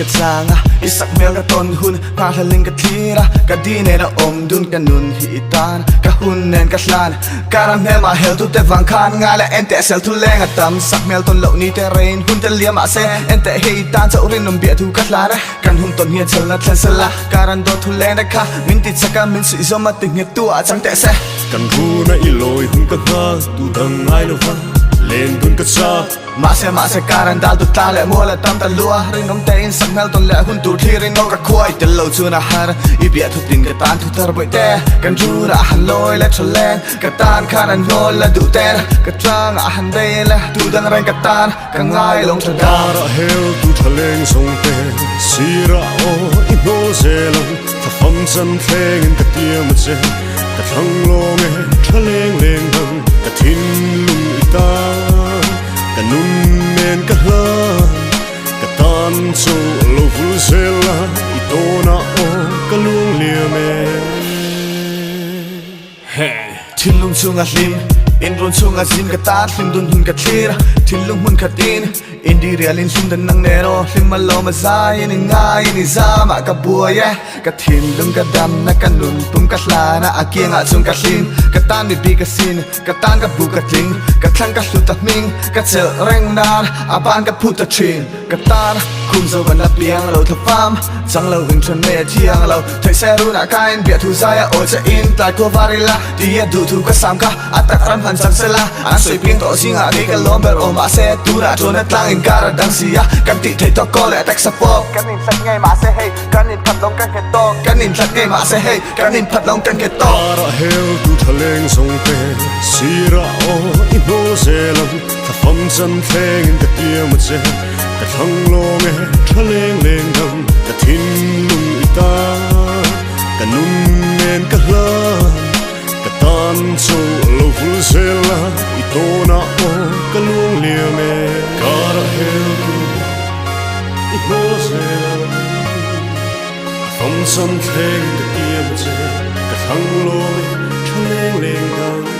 ka changa isak mel ka ton hun pa haling ka thira ka dine na dun ka nun hi itan ka hun nen ka hlan karam he ma hel tu te wang khan ngala ente sel tu lenga tam sak mel ton lo ni te rain hun te lia ma se ente he itan cha urin nom bia tu ka hlara kan hun ton hi chal na thlan sala karan do tu lenga kha min ti chaka min si zo ma ting tu a chang te se kan hu na iloi hun ka ha tu dang ai lo va len dun ka cha ma se karan dal tu ta le mo la tam ta lua ring nom te in sak mel ton le hun tu thi ring no ka khoi te lo chu na har I bia thu tin ka tan thu tar boi te kan ju ra han loi le cholen ka tan khanan ngol la du ten ka trang a han dei la tu dang rang ka tan ka ngai long cha da ra hel tu thaleng song te sira o I no zelong fa fam chan thleng in ka tia ma che ka thang lo nge thaleng leng dang ka thin lung ita ka nun men ka hla ka tan chu lo vul zela I to na o ka lung lia me Thilung chunga hlim in run chunga zin ka tar hlim dun hun ka thira thilung hun ka tin indi realin hlim dan nang nero hlim ma lo ma zai in ngai ni za ma ka buaya ka thilung ka dam na ka nun pum ka hlana akianga chung ka hlim ka tan mi bi ka sin ka tan ka bu ka tling ka thlang ka hlut ta ming ka chel reng nar aban ka phut ta thin ka tar khum zo ban la piang lo tha fam chang lo wing than me thiang lo thai se ru na kain bia thu zaya o cha in ta ko varila dia du thu ka sam ka atak ram han chan sela an soi ping to singa ke ka lomber o ma se tu ra to na tlang in kara dang sia kan ti thai to ko le atak sa pop kan in sat ngai ma se hey kan in phat long kan ke to kan in sat ngai ma se hey kan in phat long kan ke to ra hel tu thaleng song te sira o I no zelong fa fam chan thleng in ka tia ma che ka thang lo nge thaleng leng dang ka thin lung ita ka nun men ka hla ka tan chu lo vul zela I to na o ka lung lia me ka ra hel tu I no zelong phong chan thleng ka tia ma che ka thang lo nge thaleng leng dang